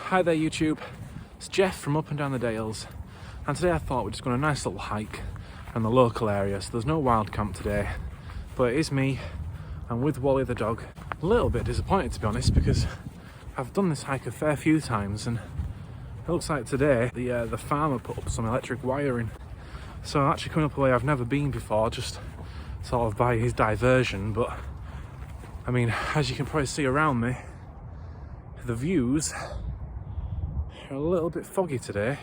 Hi there YouTube, it's Jeff from Up and Down the Dales, and today I thought we'd just go on a nice little hike in the local area. So there's no wild camp today, but it is me and with Wally the dog. A little bit disappointed, to be honest, because I've done this hike a fair few times and it looks like today the farmer put up some electric wiring. So I'm actually coming up a way I've never been before, just sort of by his diversion. But I mean, as you can probably see around me, the views are a little bit foggy today,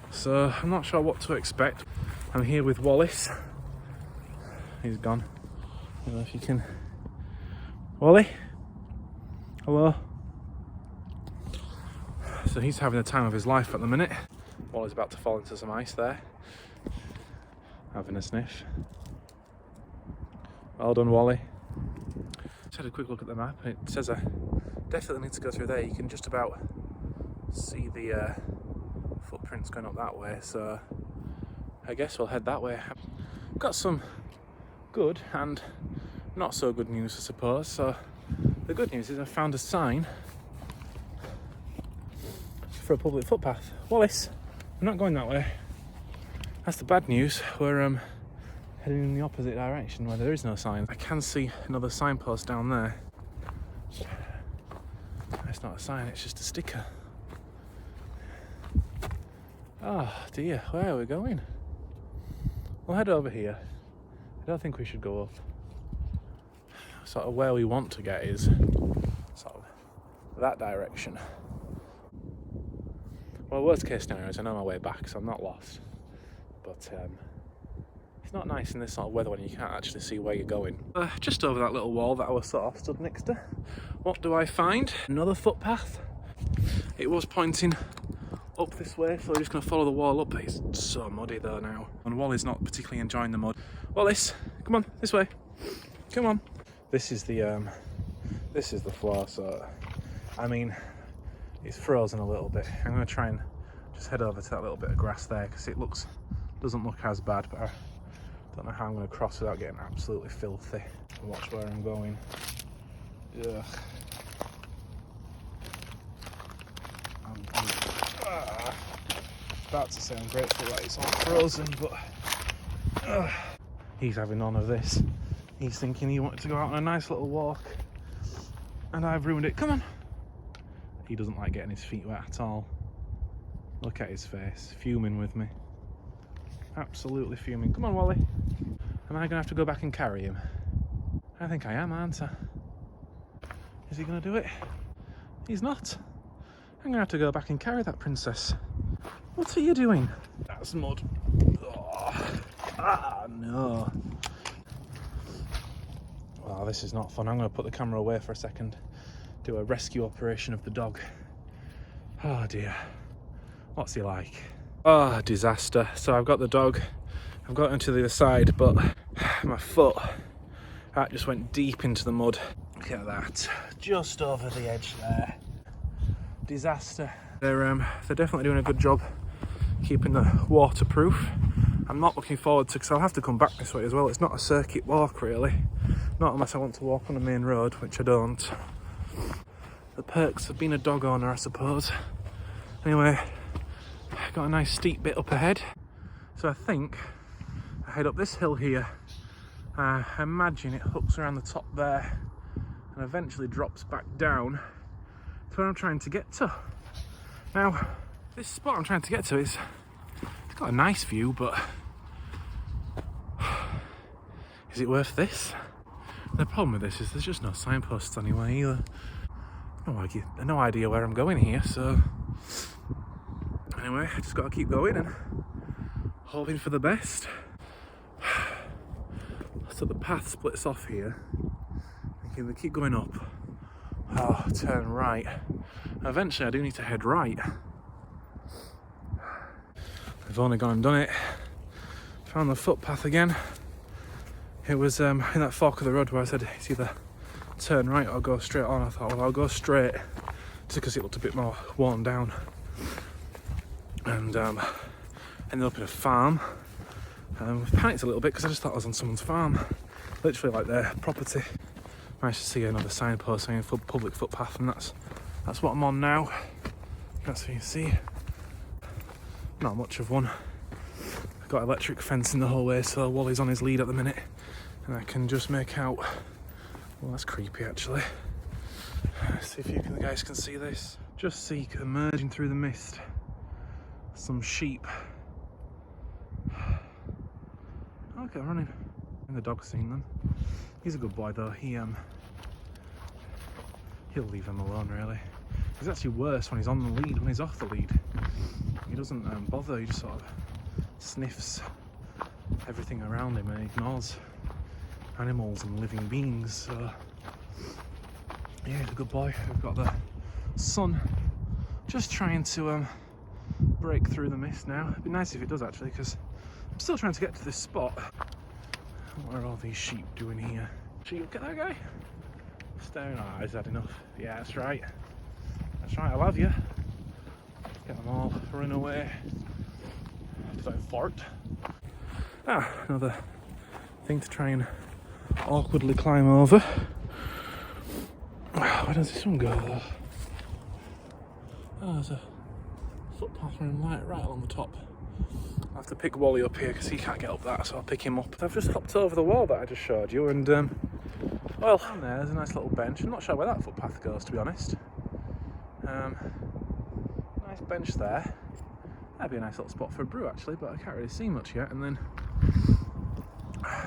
so I'm not sure what to expect. I'm here with Wallace. He's gone. I don't know if you can... Wally? Hello? So he's having the time of his life at the minute. Wally's about to fall into some ice there. Having a sniff. Well done, Wally. Just had a quick look at the map and it says I definitely need to go through there. You can just about see the footprints going up that way, so I guess we'll head that way. Got some good and not so good news, I suppose. So the good news is I found a sign for a public footpath. Wallace, we're not going that way. That's the bad news. We're heading in the opposite direction where there is no sign. I can see another signpost down there. It's not a sign, it's just a sticker. Oh dear, where are we going? We'll head over here. I don't think we should go up. Sort of where we want to get is sort of that direction. Well, worst case scenario is I know my way back, so I'm not lost. But it's not nice in this sort of weather when you can't actually see where you're going. Just over that little wall that I was sort of stood next to, what do I find? Another footpath. It was pointing up this way, so we're just going to follow the wall up. It's so muddy though now, and Wally's not particularly enjoying the mud. Wallace, come on, this way. Come on. This is the floor, so I mean, it's frozen a little bit. I'm going to try and just head over to that little bit of grass there because it doesn't look as bad, but I don't know how I'm going to cross without getting absolutely filthy. Watch where I'm going. Ugh. About to say I'm grateful that it's all frozen, but he's having none of this. He's thinking he wanted to go out on a nice little walk and I've ruined it. Come on. He doesn't like getting his feet wet at all. Look at his face, fuming with me. Absolutely fuming. Come on, Wally. Am I gonna have to go back and carry him? I think I am, aren't I? Is he gonna do it? He's not. I'm gonna have to go back and carry that princess. What are you doing? That's mud. Oh. Ah, no. Well, this is not fun. I'm going to put the camera away for a second. Do a rescue operation of the dog. Oh dear. What's he like? Oh, disaster. So I've got the dog. I've got him to the other side, but my foot, that just went deep into the mud. Look at that. Just over the edge there. Disaster. They're definitely doing a good job keeping the waterproof. I'm not looking forward to, because I'll have to come back this way as well. It's not a circuit walk really, not unless I want to walk on the main road, which I don't. The perks of being a dog owner, I suppose. Anyway, got a nice steep bit up ahead, so I think I head up this hill here. I imagine it hooks around the top there and eventually drops back down to where I'm trying to get to. Now, this spot I'm trying to get to it's got a nice view, but is it worth this? The problem with this is there's just no signposts anyway either. No idea where I'm going here, so anyway, I just got to keep going and hoping for the best. So the path splits off here. Okay, we keep going up. Oh, turn right. Eventually I do need to head right. I've only gone and done it. Found the footpath again. It was in that fork of the road where I said it's either turn right or go straight on. I thought, well, I'll go straight just because it looked a bit more worn down. And ended up in a farm. Panicked a little bit because I just thought I was on someone's farm. Literally like their property. Managed to see another signpost saying public footpath, and that's what I'm on now. That's what you see. Not much of one. I've got electric fencing the whole way, so Wally's on his lead at the minute, and I can just make out. Well, that's creepy actually. Let's see if you guys can see this. Just see emerging through the mist some sheep. Okay, running. And the dog's seen them. He's a good boy though. He'll leave him alone really. It's actually worse when he's on the lead. When he's off the lead, he doesn't bother. He just sort of sniffs everything around him and ignores animals and living beings. So yeah, he's a good boy. We've got the sun just trying to break through the mist now. It'd be nice if it does actually, because I'm still trying to get to this spot. What are all these sheep doing here? Sheep, look at that guy. Staring. Oh, he's had enough. Yeah, that's right. That's right, I'll have you. Get them all run away. Did I fart? Ah, another thing to try and awkwardly climb over. Where does this one go though? Oh, there's a footpath running right along the top. I'll have to pick Wally up here because he can't get up that, so I'll pick him up. I've just hopped over the wall that I just showed you, and well, down there's a nice little bench. I'm not sure where that footpath goes, to be honest. Nice bench there. That'd be a nice little spot for a brew actually, but I can't really see much yet. And then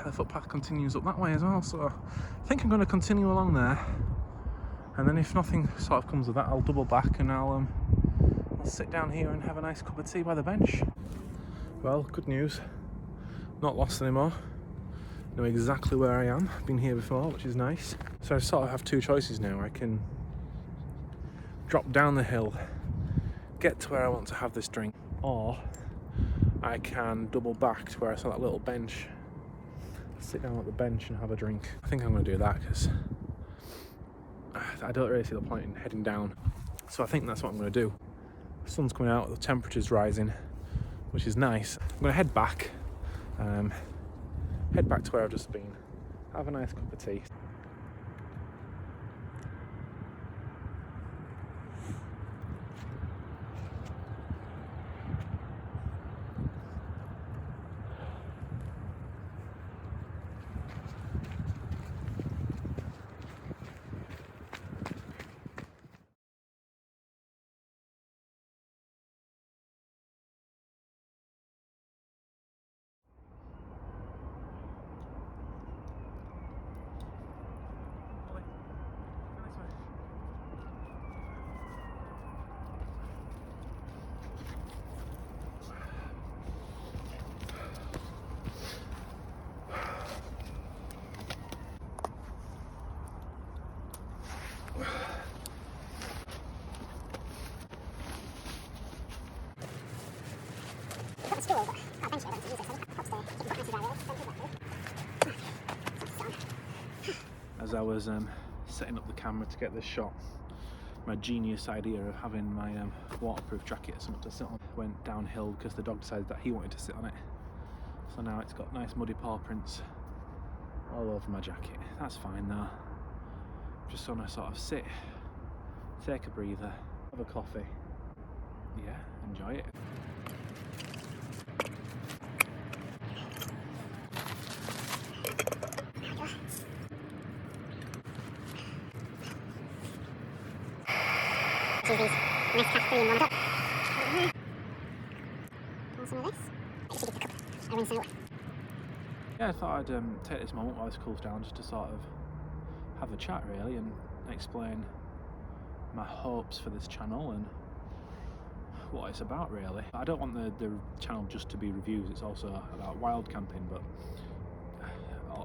the footpath continues up that way as well, so I think I'm going to continue along there. And then if nothing sort of comes of that, I'll double back and I'll sit down here and have a nice cup of tea by the bench. Well, good news, not lost anymore. Know exactly where I am. Been here before, which is nice. So I sort of have two choices now. I can drop down the hill, get to where I want to have this drink, or I can double back to where I saw that little bench, sit down at the bench and have a drink. I think I'm going to do that because I don't really see the point in heading down. So I think that's what I'm going to do. The sun's coming out, the temperature's rising, which is nice. I'm going to head back to where I've just been, have a nice cup of tea. As I was setting up the camera to get this shot, my genius idea of having my waterproof jacket or something to sit on went downhill because the dog decided that he wanted to sit on it. So now it's got nice muddy paw prints all over my jacket. That's fine though. Just want to sort of sit, take a breather, have a coffee. Yeah, enjoy it. These nice caffeine warmed up. Want some of this? I should get the cup. I rinse out. Yeah, I thought I'd take this moment while this cools down just to sort of have a chat really and explain my hopes for this channel and what it's about really. I don't want the channel just to be reviews, it's also about wild camping, but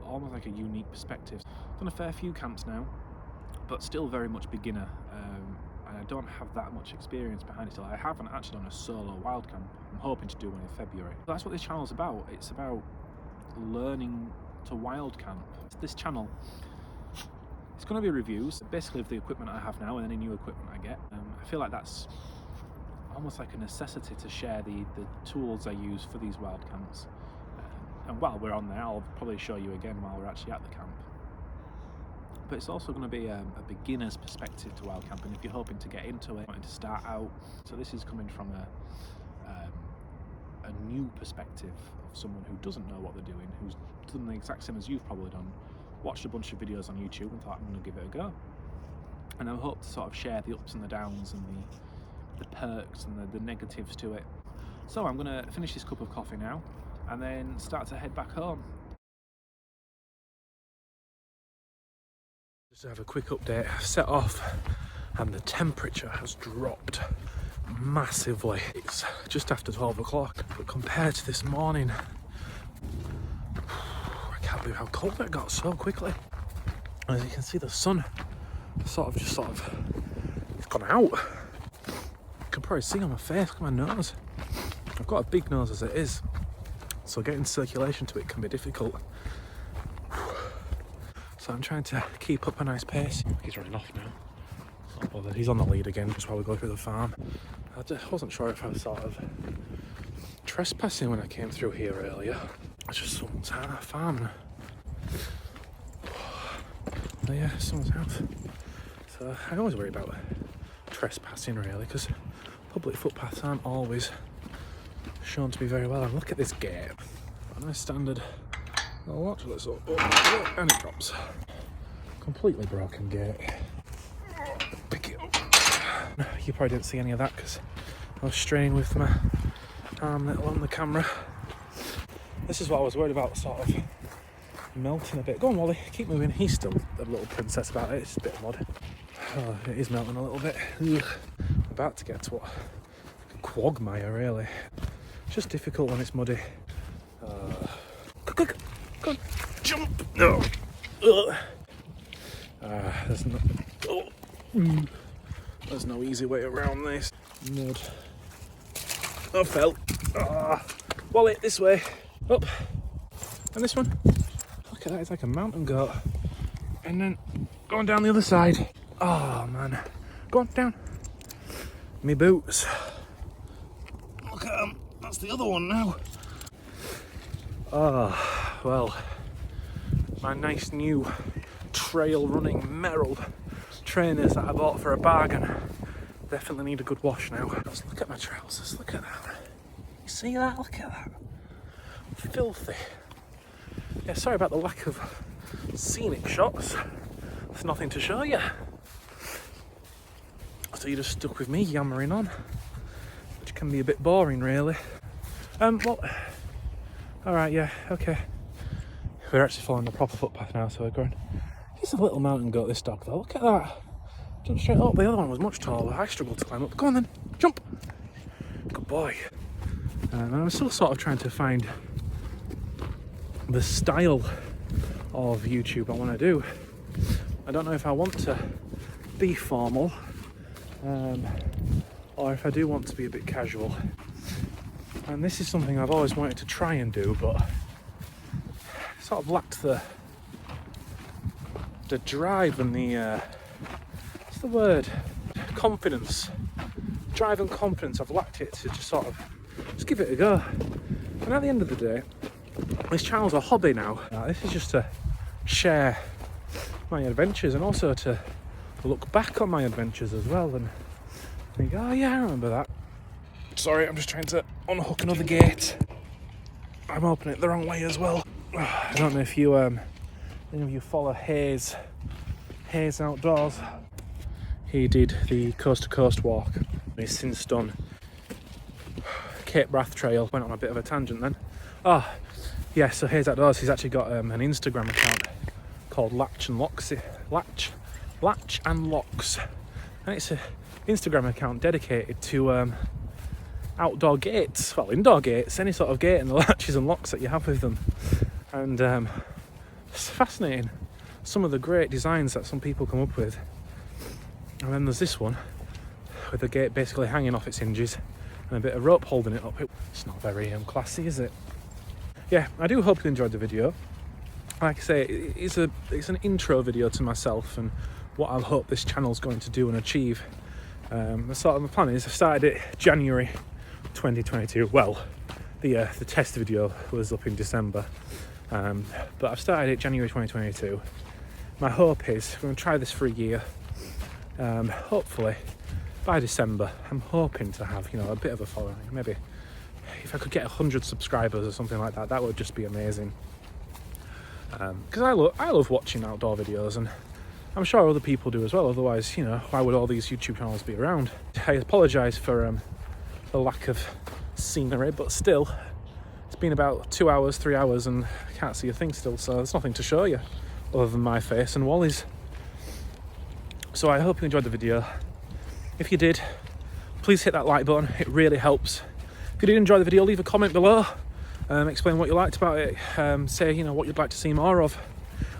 almost like a unique perspective. I've done a fair few camps now, but still very much beginner. And I don't have that much experience behind it still. I haven't actually done a solo wild camp. I'm hoping to do one in February. But that's what this channel is about. It's about learning to wild camp. This channel, it's going to be reviews, basically of the equipment I have now and any new equipment I get. I feel like that's almost like a necessity to share the tools I use for these wild camps. And while we're on there, I'll probably show you again while we're actually at the camp. but it's also going to be a beginner's perspective to wild camping if you're hoping to get into it, wanting to start out. So this is coming from a new perspective of someone who doesn't know what they're doing, who's done the exact same as you've probably done, watched a bunch of videos on YouTube and thought, I'm going to give it a go. And I hope to sort of share the ups and the downs and the perks and the negatives to it. So I'm going to finish this cup of coffee now and then start to head back home. Just to have a quick update, I've set off and the temperature has dropped massively. It's just after 12 o'clock, but compared to this morning, I can't believe how cold it got so quickly. As you can see, the sun it's gone out. You can probably see on my face, look at my nose. I've got a big nose as it is, so getting circulation to it can be difficult. So I'm trying to keep up a nice pace. He's running off now. Not bothered. He's on the lead again just while we go through the farm. I just wasn't sure if I was sort of trespassing when I came through here earlier. It's just someone's farm. But yeah, someone's house. So I always worry about trespassing really, because public footpaths aren't always shown to be very well. And look at this gate. A nice standard. Oh, watch this up. Oh, and it drops. Completely broken gate. Pick it up. You probably didn't see any of that because I was straining with my arm little on the camera. This is what I was worried about, sort of melting a bit. Go on, Wally, keep moving. He's still a little princess about it. It's a bit of mud. Oh, it is melting a little bit. Ugh. About to get to what? Quagmire, really. It's just difficult when it's muddy. Go on, jump! No. There's no easy way around this. Mud. I fell. Wally, this way. Up. And this one. Look at that, it's like a mountain goat. And then going down the other side. Oh man. Go on, down. Me boots. Look at them. That's the other one now. Well, my nice new trail running Merrill trainers that I bought for a bargain definitely need a good wash now. Just look at my trousers, look at that. You see that? Look at that. Filthy. Yeah, sorry about the lack of scenic shots. There's nothing to show you. So you're just stuck with me yammering on, which can be a bit boring really. Well, alright, yeah, okay. We're actually following the proper footpath now, so we're going. He's a little mountain goat, this dog though, look at that. Jump straight up, the other one was much taller. I struggled to climb up. Go on then, jump. Good boy. And I'm still sort of trying to find the style of YouTube I want to do. I don't know if I want to be formal, or if I do want to be a bit casual. And this is something I've always wanted to try and do, but sort of lacked the drive and the what's the word? Confidence. Drive and confidence. I've lacked it to just sort of just give it a go. And at the end of the day, this channel's a hobby now. This is just to share my adventures and also to look back on my adventures as well and think, oh yeah, I remember that. Sorry, I'm just trying to unhook another gate. I'm opening it the wrong way as well. I don't know if you any of you follow Hayes Outdoors. He did the coast to coast walk. He's since done Cape Wrath Trail. Went on a bit of a tangent then. Yeah, so Hayes Outdoors, he's actually got an Instagram account called Latch and Locks. And it's an Instagram account dedicated to outdoor gates, well, indoor gates, any sort of gate and the latches and locks that you have with them. And it's fascinating, some of the great designs that some people come up with. And then there's this one with the gate basically hanging off its hinges and a bit of rope holding it up. It's not very classy, is it? Yeah, I do hope you enjoyed the video. Like I say, it's an intro video to myself and what I hope this channel's going to do and achieve. The sort of my plan is I started it January 2022. Well, the test video was up in December, but I've started it January 2022, my hope is I'm going to try this for a year. Hopefully by December, I'm hoping to have, you know, a bit of a following. Maybe if I could get 100 subscribers or something like that, that would just be amazing. Because I love watching outdoor videos, and I'm sure other people do as well. Otherwise, you know, why would all these YouTube channels be around? I apologise for the lack of scenery, but still, it's been about 2 hours, 3 hours, and I can't see a thing still, so there's nothing to show you other than my face and Wally's. So I hope you enjoyed the video. If you did, please hit that like button, it really helps. If you did enjoy the video, leave a comment below, explain what you liked about it, say, you know, what you'd like to see more of.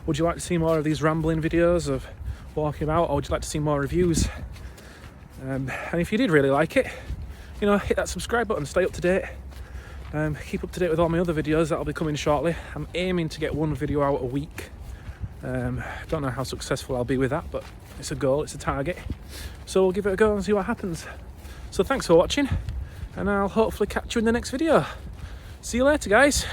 Would you like to see more of these rambling videos of walking about, or would you like to see more reviews? And if you did really like it, you know, hit that subscribe button, stay up to date. Keep up to date with all my other videos that'll be coming shortly. I'm aiming to get one video out a week. Don't know how successful I'll be with that, but it's a goal, it's a target. So we'll give it a go and see what happens. So thanks for watching, and I'll hopefully catch you in the next video. See you later, guys.